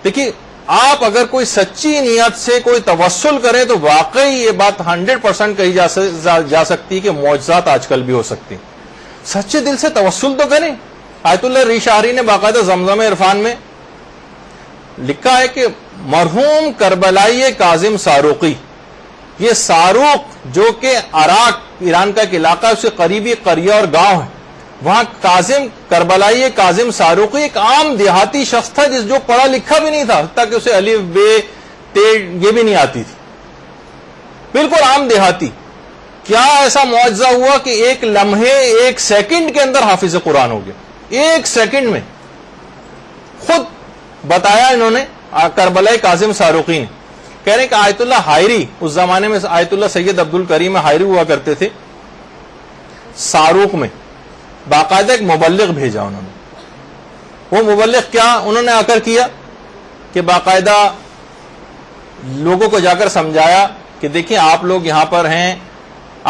دیکھیے آپ اگر کوئی سچی نیت سے کوئی توسل کریں تو واقعی یہ بات 100% کہی جا سکتی کہ معجزات آج کل بھی ہو سکتی. سچے دل سے توسل تو کریں. آیت اللہ ریشاری نے باقاعدہ زمزم عرفان میں لکھا ہے کہ مرحوم کربلائی کاظم ساروقی، یہ ساروق جو کہ عراق ایران کا ایک علاقہ ہے، اس کے قریبی قریہ اور گاؤں ہے، وہاں کربلائی کاظم ساروقی ایک عام دیہاتی شخص تھا جو پڑھا لکھا بھی نہیں تھا، حتیٰ کہ اسے الف بے تے یہ بھی نہیں آتی تھی، بالکل عام دیہاتی. کیا ایسا معجزہ ہوا کہ ایک لمحے ایک سیکنڈ کے اندر حافظ قرآن ہو گیا. ایک سیکنڈ میں خود بتایا انہوں نے کربلائی کاظم ساروقی نے. کہہ رہے ہیں کہ آیت اللہ حائری، اس زمانے میں آیت اللہ سید عبد الکریم حائری ہوا کرتے تھے، ساروق میں باقاعدہ ایک مبلغ بھیجا انہوں نے. وہ مبلغ کیا انہوں نے آ کر کیا کہ باقاعدہ لوگوں کو جا کر سمجھایا کہ دیکھیں آپ لوگ یہاں پر ہیں،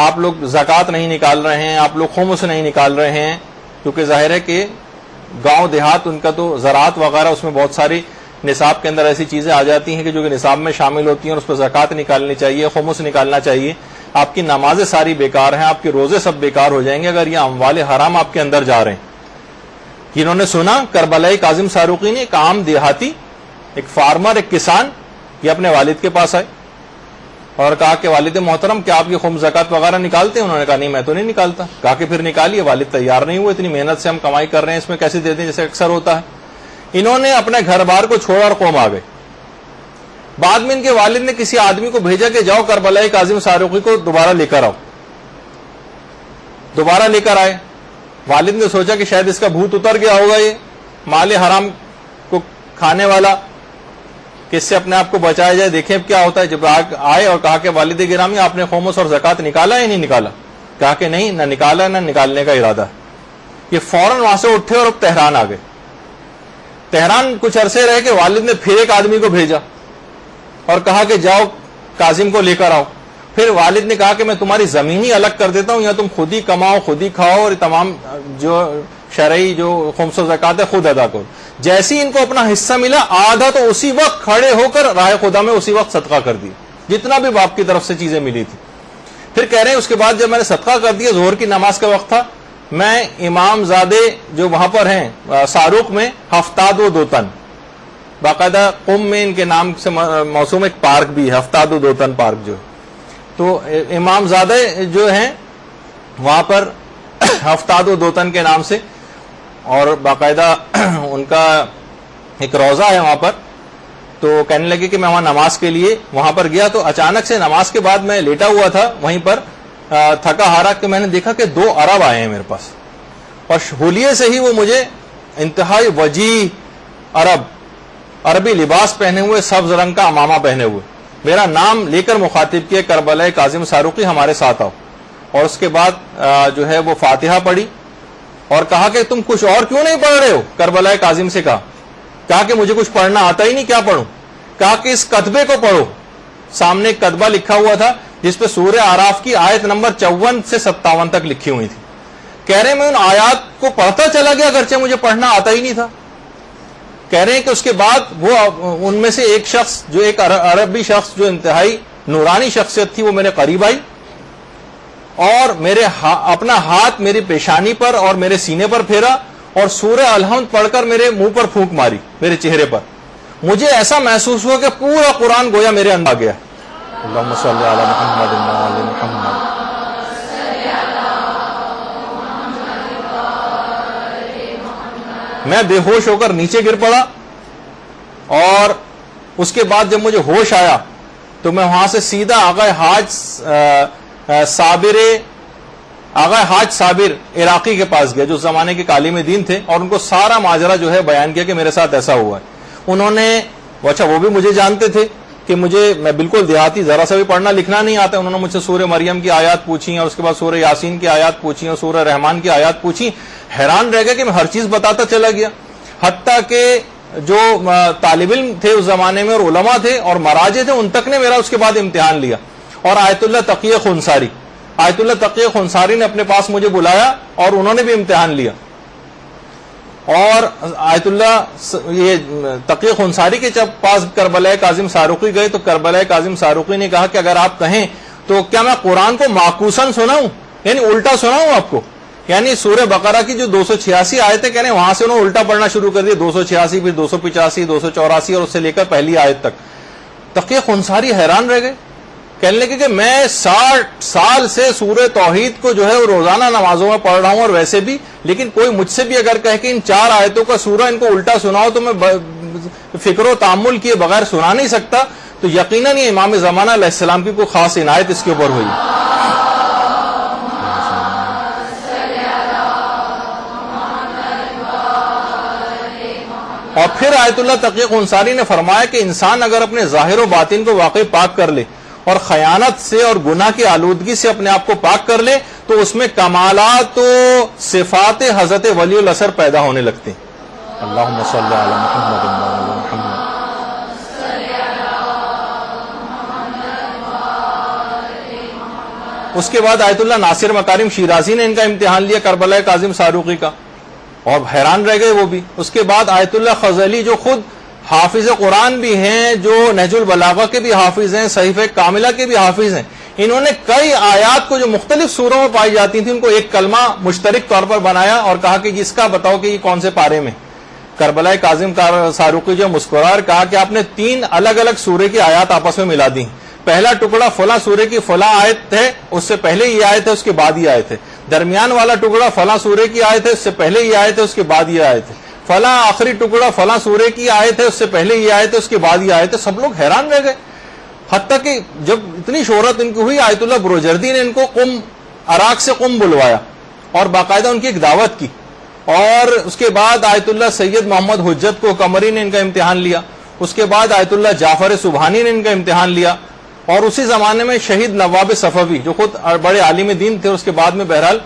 آپ لوگ زکوٰۃ نہیں نکال رہے ہیں، آپ لوگ خمس نہیں نکال رہے ہیں، کیونکہ ظاہر ہے کہ گاؤں دیہات ان کا تو زراعت وغیرہ اس میں بہت ساری نصاب کے اندر ایسی چیزیں آ جاتی ہیں کہ جو کہ نصاب میں شامل ہوتی ہیں اور اس پہ زکوٰۃ نکالنی چاہیے، خمس نکالنا چاہیے. آپ کی نمازیں ساری بیکار ہیں، آپ کے روزے سب بیکار ہو جائیں گے اگر یہ اموال حرام آپ کے اندر جا رہے ہیں. انہوں نے سنا کربلائی کاظم ساروقی نے، ایک عام دیہاتی، ایک فارمر، ایک کسان، یہ اپنے والد کے پاس آئے اور کہا کہ والد محترم کیا آپ یہ خمس زکوٰۃ وغیرہ نکالتے ہیں؟ انہوں نے کہا نہیں میں تو نہیں نکالتا. کہا کہ پھر نکالیے. والد تیار نہیں ہوئے، اتنی محنت سے ہم کمائی کر رہے ہیں، اس میں کیسے دے دیں جیسے اکثر ہوتا ہے. انہوں نے اپنے گھر بار کو چھوڑا اور قوم آ گئے. بعد میں ان کے والد نے کسی آدمی کو بھیجا کہ جاؤ کربلائی کاظم ساروقی کو دوبارہ لے کر آؤ. دوبارہ لے کر آئے. والد نے سوچا کہ شاید اس کا بھوت اتر گیا ہوگا، یہ مال حرام کو کھانے والا، کہ اس سے اپنے آپ کو بچایا جائے، دیکھیں اب کیا ہوتا ہے. جب آئے اور کہا کہ والد گرامی آپ نے خمس اور زکوٰۃ نکالا یا نہیں نکالا؟ کہا کہ نہیں، نہ نکالا نہ نکالنے کا ارادہ ہے. یہ فوراً وہاں سے اٹھے اور اب تہران آ گئے. تہران کچھ عرصے رہے کہ والد نے پھر ایک آدمی کو بھیجا اور کہا کہ جاؤ کاظم کو لے کر آؤ. پھر والد نے کہا کہ میں تمہاری زمین ہی الگ کر دیتا ہوں، یا تم خود ہی کماؤ، خود ہی کھاؤ اور تمام جو شرعی جو خمس و زکوٰۃ ہے خود ادا کرو. جیسے ان کو اپنا حصہ ملا آدھا تو اسی وقت کھڑے ہو کر راہ خدا میں اسی وقت صدقہ کر دیا، جتنا بھی باپ کی طرف سے چیزیں ملی تھی. پھر کہہ رہے ہیں اس کے بعد جب میں نے صدقہ کر دیا، ظہر کی نماز کا وقت تھا، میں امام زادے جو وہاں پر ہیں ساروق میں، ہفتاد و دوتن، باقاعدہ قم میں ان کے نام سے موسوم ایک پارک بھی ہے، ہفتاد و دوتن پارک جو ہے، تو امام زادے جو ہیں وہاں پر ہفتاد و دوتن کے نام سے، اور باقاعدہ ان کا ایک روزہ ہے وہاں پر. تو کہنے لگے کہ میں وہاں نماز کے لیے وہاں پر گیا، تو اچانک سے نماز کے بعد میں لیٹا ہوا تھا وہیں پر تھکا ہارا، کہ میں نے دیکھا کہ 2 عرب آئے ہیں میرے پاس، اور حلیے سے ہی وہ مجھے انتہائی وجیح عربی لباس پہنے ہوئے، سبز رنگ کا امامہ پہنے ہوئے، میرا نام لے کر مخاطب کیا کربلائی کاظم ساروقی ہمارے ساتھ آؤ. اور اس کے بعد جو ہے وہ فاتحہ پڑھی اور کہا کہ تم کچھ اور کیوں نہیں پڑھ رہے ہو؟ کربلائی کاظم سے کہا کہ مجھے کچھ پڑھنا آتا ہی نہیں، کیا پڑھوں؟ کہا کہ اس کتبے کو پڑھو. سامنے ایک کتبہ لکھا ہوا تھا جس پہ سورہ اعراف کی آیت نمبر 54 سے 57 تک لکھی ہوئی تھی. کہہ رہے ہیں میں ان آیات کو پڑھتا چلا گیا اگرچہ مجھے پڑھنا آتا ہی نہیں تھا. کہہ رہے ہیں کہ اس کے بعد وہ ان میں سے ایک شخص جو ایک عربی شخص جو انتہائی نورانی شخصیت تھی وہ میرے قریب آئی اور میرے اپنا ہاتھ میری پیشانی پر اور میرے سینے پر پھیرا اور سورہ الحمد پڑھ کر میرے منہ پر پھونک ماری، میرے چہرے پر. مجھے ایسا محسوس ہوا کہ پورا قرآن گویا میرے اندر آ گیا. اللہم صلی علی محمد و علی محمد. میں بے ہوش ہو کر نیچے گر پڑا، اور اس کے بعد جب مجھے ہوش آیا تو میں وہاں سے سیدھا آغا حاج صابر عراقی کے پاس گیا جو زمانے کے عالم دین تھے، اور ان کو سارا ماجرا جو ہے بیان کیا کہ میرے ساتھ ایسا ہوا ہے. انہوں نے اچھا وہ بھی مجھے جانتے تھے کہ میں بالکل دیہاتی، ذرا سا بھی پڑھنا لکھنا نہیں آتا. انہوں نے مجھ سے سورہ مریم کی آیات پوچھی اور اس کے بعد سورہ یاسین کی آیات پوچھی اور سورہ رحمان کی آیات پوچھی. حیران رہ گیا کہ میں ہر چیز بتاتا چلا گیا، حتیٰ کہ جو طالب علم تھے اس زمانے میں اور علماء تھے اور مراجع تھے ان تک نے میرا اس کے بعد امتحان لیا. اور آیت اللہ تقی خنساری نے اپنے پاس مجھے بلایا اور انہوں نے بھی امتحان لیا. اور آیت اللہ یہ تقی خنصاری کے جب پاس کربلا کاظم ساروقی گئے تو کربلا کاظم ساروقی نے کہا کہ اگر آپ کہیں تو کیا میں قرآن کو معکوساً سناؤں، یعنی الٹا سناؤں آپ کو؟ یعنی سورہ بقرہ کی جو 286 آیتیں کہہ رہے ہیں وہاں سے انہوں نے الٹا پڑھنا شروع کر دیا، 286 پھر 285 284 اور اس سے لے کر پہلی آیت تک۔ تقی خنصاری حیران رہ گئے، کہنے لگے کہ میں 60 سال سے سورہ توحید کو جو ہے وہ روزانہ نمازوں میں پڑھ رہا ہوں اور ویسے بھی، لیکن کوئی مجھ سے بھی اگر کہے کہ ان 4 آیتوں کا سورہ ان کو الٹا سناؤ تو میں فکر و تامل کیے بغیر سنا نہیں سکتا۔ تو یقیناً یہ امام زمانہ علیہ السلام کی کوئی خاص عنایت اس کے اوپر ہوئی۔ اور پھر آیت اللہ تقی خنصاری نے فرمایا کہ انسان اگر اپنے ظاہر و باطن کو واقعی پاک کر لے اور خیانت سے اور گناہ کی آلودگی سے اپنے آپ کو پاک کر لے تو اس میں کمالات و صفات حضرت ولی الاثر پیدا ہونے لگتے ہیں۔ اللہم صلی علی محمد وعلی محمد۔ اس کے بعد آیت اللہ ناصر مکارم شیرازی نے ان کا امتحان لیا کربلا کاظم ساروقی کا، اور حیران رہ گئے وہ بھی۔ اس کے بعد آیت اللہ خزعلی جو خود حافظ قرآن بھی ہیں، جو نہج البلاغہ کے بھی حافظ ہیں، صحیفہ کاملہ کے بھی حافظ ہیں، انہوں نے کئی آیات کو جو مختلف سوروں میں پائی جاتی تھیں ان کو ایک کلمہ مشترک طور پر بنایا اور کہا کہ اس کا بتاؤ کہ یہ کون سے پارے میں۔ کربلا کاظم ساروقی جو مسکرار کہا کہ آپ نے 3 الگ الگ سورے کی آیات آپس میں ملا دی، پہلا ٹکڑا فلاں سورے کی فلاں آیت ہے، اس سے پہلے یہ آیت ہے، اس کے بعد یہ آیت ہے، درمیان والا ٹکڑا فلاں سورے کی آیت ہے، اس سے پہلے یہ آیت ہے، اس کے بعد یہ آیت ہے، فلاں آخری ٹکڑا فلاں سورے کی آیت ہے، اس سے پہلے یہ آیت ہے، اس کے بعد یہ آیت ہے۔ سب لوگ حیران رہ گئے، حتیٰ کہ جب اتنی شہرت ان کی ہوئی آیت اللہ بروجردی نے ان کو عراق سے قم بلوایا اور باقاعدہ ان کی ایک دعوت کی، اور اس کے بعد آیت اللہ سید محمد حجت کو قمری نے ان کا امتحان لیا، اس کے بعد آیت اللہ جعفر سبحانی نے ان کا امتحان لیا، اور اسی زمانے میں شہید نواب صفوی جو خود بڑے عالم دین تھے، اس کے بعد میں بہرحال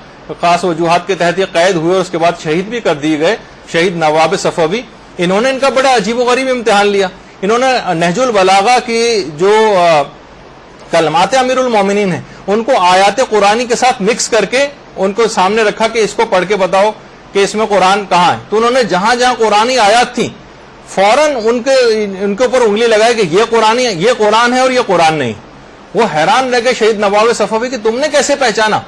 خاص وجوہات کے تحت یہ قید ہوئے اور اس کے بعد شہید بھی کر دیے گئے، شہید نواب صفوی، انہوں نے ان کا بڑا عجیب و غریب امتحان لیا۔ انہوں نے نہج البلاغہ کی جو کلمات امیر المومنین ہیں ان کو آیات قرآنی کے ساتھ مکس کر کے ان کو سامنے رکھا کہ اس کو پڑھ کے بتاؤ کہ اس میں قرآن کہاں ہے، تو انہوں نے جہاں جہاں قرآنی آیات تھیں فوراً ان کے اوپر انگلی لگائی کہ یہ قرآن ہے اور یہ قرآن نہیں۔ وہ حیران رہ گئے شہید نواب صفوی کہ تم نے کیسے پہچانا؟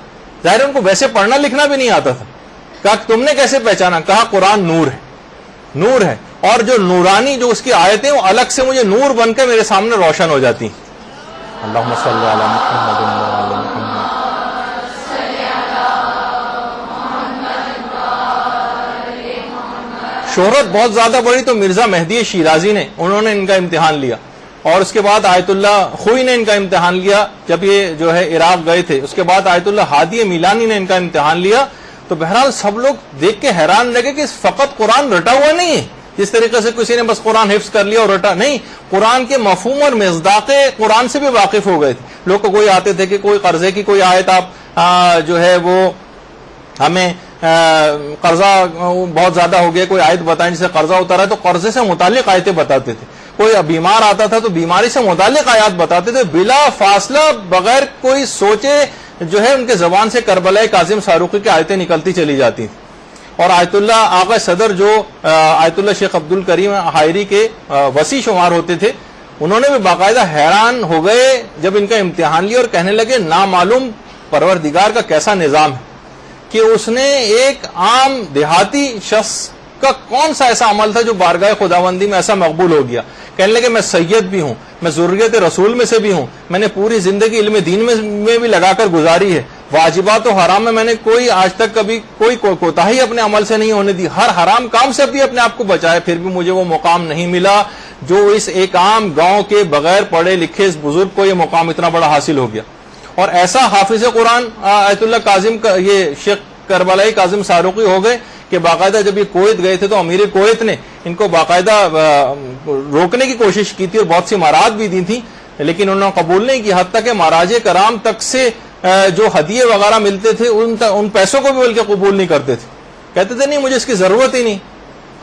ظاہر ان کو ویسے پڑھنا لکھنا بھی نہیں آتا تھا۔ کہا کہ تم نے کیسے پہچانا؟ کہا قرآن نور ہے، نور ہے، اور جو نورانی جو اس کی آیتیں وہ الگ سے مجھے نور بن کے میرے سامنے روشن ہو جاتی ہیں۔ اللہم صلی علی محمد وعلی محمد۔ شہرت بہت زیادہ بڑی تو مرزا مہدی شیرازی نے انہوں نے ان کا امتحان لیا، اور اس کے بعد آیت اللہ خوئی نے ان کا امتحان لیا جب یہ جو ہے عراق گئے تھے، اس کے بعد آیت اللہ ہادی میلانی نے ان کا امتحان لیا۔ تو بہرحال سب لوگ دیکھ کے حیران رہ گئے کہ فقط قرآن رٹا ہوا نہیں ہے، جس طریقے سے کسی نے بس قرآن حفظ کر لیا اور رٹا نہیں، قرآن کے مفہوم اور مصداق قرآن سے بھی واقف ہو گئے تھے۔ لوگ کو کوئی آتے تھے کہ کوئی قرضے کی کوئی آیت آپ جو ہے وہ ہمیں قرضہ بہت زیادہ ہو گیا، کوئی آیت بتائیں جسے قرضہ اترا ہے تو قرضے سے متعلق آیتیں بتاتے تھے، کوئی بیمار آتا تھا تو بیماری سے متعلق آیات بتاتے تھے، بلا فاصلہ بغیر کوئی سوچے جو ہے ان کے زبان سے کربلا کاظم ساروقی کی آیتیں نکلتی چلی جاتی تھیں۔ اور آیت اللہ آغا صدر جو آیت اللہ شیخ عبد الکریم حائری کے وسیع شمار ہوتے تھے، انہوں نے بھی باقاعدہ حیران ہو گئے جب ان کا امتحان لیا اور کہنے لگے نامعلوم پروردگار کا کیسا نظام ہے کہ اس نے ایک عام دیہاتی شخص کا کون سا ایسا عمل تھا جو بارگاہ خداوندی میں ایسا مقبول ہو گیا۔ کہنے لگے میں سید بھی ہوں، میں ذریت رسول میں سے بھی ہوں، میں نے پوری زندگی علم دین میں بھی لگا کر گزاری ہے، واجبات و حرام میں نے کوئی آج تک کبھی کوئی کوتاہی اپنے عمل سے نہیں ہونے دی، ہر حرام کام سے بھی اپنے آپ کو بچایا، پھر بھی مجھے وہ مقام نہیں ملا جو اس ایک عام گاؤں کے بغیر پڑھے لکھے اس بزرگ کو یہ مقام اتنا بڑا حاصل ہو گیا۔ اور ایسا حافظ قرآن آیت اللہ کاظم کا یہ شیخ کربلائی کاظم ساروقی ہو گئے کہ باقاعدہ جب یہ کویت گئے تھے تو امیر کویت نے ان کو باقاعدہ روکنے کی کوشش کی تھی اور بہت سی مہارات بھی دی تھی، لیکن انہوں نے قبول نہیں کی، حتیٰ کہ مہاراج کرام تک سے جو ہدیے وغیرہ ملتے تھے ان پیسوں کو بھی بلکہ قبول نہیں کرتے تھے، کہتے تھے نہیں مجھے اس کی ضرورت ہی نہیں۔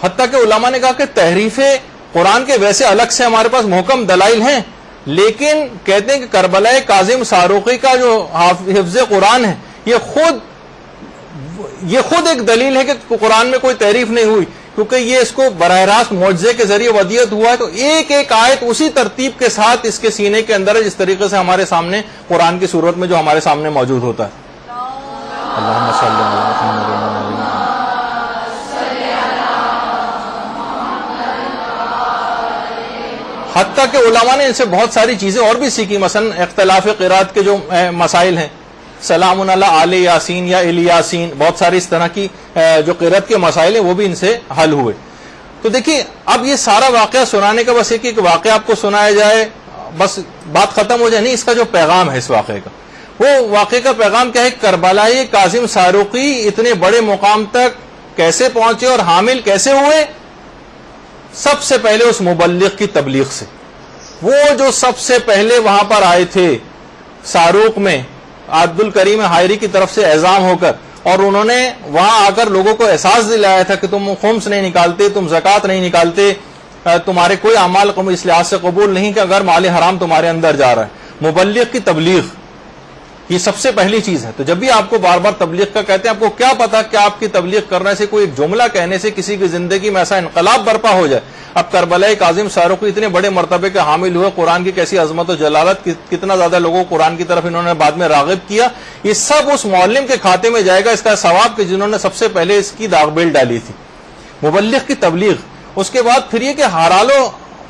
حتیٰ کہ علماء نے کہا کہ تحریف قرآن کے ویسے الگ سے ہمارے پاس محکم دلائل ہیں، لیکن کہتے ہیں کہ کربلائی کاظم ساروقی کا جو حفظ قرآن ہے یہ خود ایک دلیل ہے کہ قرآن میں کوئی تحریف نہیں ہوئی، کیونکہ یہ اس کو براہ راست معجزے کے ذریعے ودیت ہوا ہے، تو ایک ایک آیت اسی ترتیب کے ساتھ اس کے سینے کے اندر ہے، جس طریقے سے ہمارے سامنے قرآن کی صورت میں جو ہمارے سامنے موجود ہوتا ہے. اللہم صلی علی محمد. حتیٰ کہ علماء نے ان سے بہت ساری چیزیں اور بھی سیکھی، مثلا اختلاف قرات کے جو مسائل ہیں، سلام علی آل یاسین یا الیاسین، بہت ساری اس طرح کی جو قرات کے مسائل ہیں وہ بھی ان سے حل ہوئے. تو دیکھیے اب یہ سارا واقعہ سنانے کا بس ایک واقعہ آپ کو سنایا جائے بس بات ختم ہو جائے، نہیں، اس کا جو پیغام ہے اس واقعے کا، وہ واقعے کا پیغام کیا ہے؟ کربلائی کاظم ساروقی اتنے بڑے مقام تک کیسے پہنچے اور حامل کیسے ہوئے؟ سب سے پہلے اس مبلغ کی تبلیغ سے. وہ جو سب سے پہلے وہاں پر آئے تھے ساروق میں عبد الکریم حائری کی طرف سے اعزام ہو کر، اور انہوں نے وہاں آ کر لوگوں کو احساس دلایا تھا کہ تم خمس نہیں نکالتے، تم زکوٰۃ نہیں نکالتے، تمہارے کوئی اعمال اس لحاظ سے قبول نہیں کہ اگر مال حرام تمہارے اندر جا رہا ہے. مبلغ کی تبلیغ یہ سب سے پہلی چیز ہے. تو جب بھی آپ کو بار بار تبلیغ کا کہتے ہیں، آپ کو کیا پتا کہ آپ کی تبلیغ کرنے سے، کوئی ایک جملہ کہنے سے کسی کی زندگی میں ایسا انقلاب برپا ہو جائے. اب کربلا کاظم ساروقی اتنے بڑے مرتبے کے حامل ہوئے، قرآن کی کیسی عظمت و جلالت، کتنا زیادہ لوگوں کو قرآن کی طرف انہوں نے بعد میں راغب کیا، یہ سب اس معلم کے کھاتے میں جائے گا، اس کا ثواب کہ جنہوں نے سب سے پہلے اس کی داغ بیل ڈالی تھی. مبلغ کی تبلیغ. اس کے بعد پھر یہ کہ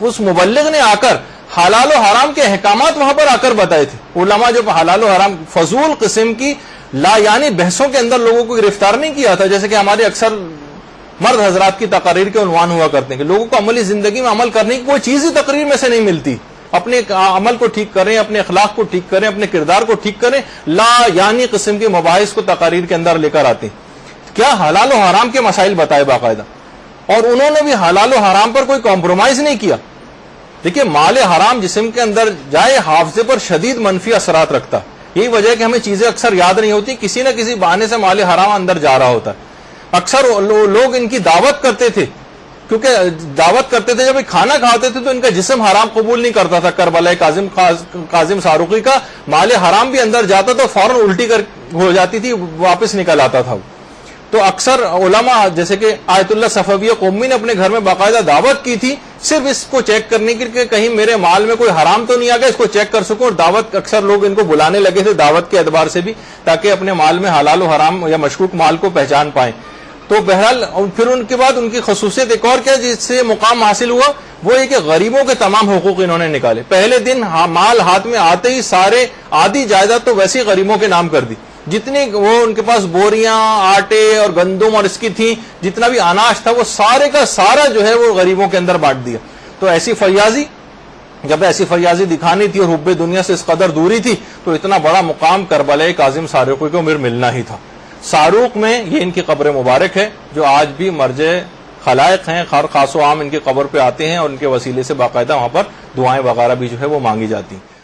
اس مبلغ نے آ کر حلال و حرام کے احکامات وہاں پر آ کر بتائے تھے. علماء جو حلال و حرام فضول قسم کی لا یعنی بحثوں کے اندر لوگوں کو گرفتار نہیں کیا تھا، جیسے کہ ہمارے اکثر مرد حضرات کی تقاریر کے عنوان ہوا کرتے ہیں کہ لوگوں کو عملی زندگی میں عمل کرنے کی کوئی چیز ہی تقریر میں سے نہیں ملتی. اپنے عمل کو ٹھیک کریں، اپنے اخلاق کو ٹھیک کریں، اپنے کردار کو ٹھیک کریں، لا یعنی قسم کے مباحث کو تقاریر کے اندر لے کر آتے ہیں. کیا حلال و حرام کے مسائل بتائے باقاعدہ، اور انہوں نے بھی حلال و حرام پر کوئی کمپرومائز نہیں کیا. دیکھیے مال حرام جسم کے اندر جائے حافظے پر شدید منفی اثرات رکھتا. یہی وجہ ہے کہ ہمیں چیزیں اکثر یاد نہیں ہوتی، کسی نہ کسی بہانے سے مال حرام اندر جا رہا ہوتا ہے. اکثر لوگ ان کی دعوت کرتے تھے، کیونکہ دعوت کرتے تھے، جب کھانا کھاتے تھے تو ان کا جسم حرام قبول نہیں کرتا تھا. کربلا کاظم ساروقی کا مال حرام بھی اندر جاتا تو فوراً الٹی ہو جاتی تھی، واپس نکل آتا تھا. تو اکثر علماء جیسے کہ آیت اللہ صفویہ قومی نے اپنے گھر میں باقاعدہ دعوت کی تھی، صرف اس کو چیک کرنے کے لیے کہیں میرے مال میں کوئی حرام تو نہیں آ گیا، اس کو چیک کر سکوں. اور دعوت اکثر لوگ ان کو بلانے لگے تھے دعوت کے اعتبار سے بھی، تاکہ اپنے مال میں حلال و حرام یا مشکوک مال کو پہچان پائیں. تو بہرحال پھر ان کے بعد ان کی خصوصیت ایک اور کیا جس سے مقام حاصل ہوا، وہ یہ کہ غریبوں کے تمام حقوق انہوں نے نکالے. پہلے دن مال ہاتھ میں آتے ہی سارے آدھی جائیداد تو ویسے غریبوں کے نام کر دی. جتنی وہ ان کے پاس بوریاں آٹے اور گندم اور اس کی تھی، جتنا بھی اناج تھا، وہ سارے کا سارا جو ہے وہ غریبوں کے اندر بانٹ دیا. تو ایسی فیاضی، جب ایسی فیاضی دکھانی تھی اور حب دنیا سے اس قدر دوری تھی، تو اتنا بڑا مقام کربلا کاظم ساروقی کو ملنا ہی تھا. ساروق میں یہ ان کی قبر مبارک ہے، جو آج بھی مرجع خلائق ہیں، ہر خاص و عام ان کی قبر پہ آتے ہیں، اور ان کے وسیلے سے باقاعدہ وہاں پر دعائیں وغیرہ بھی جو ہے وہ مانگی جاتی ہیں.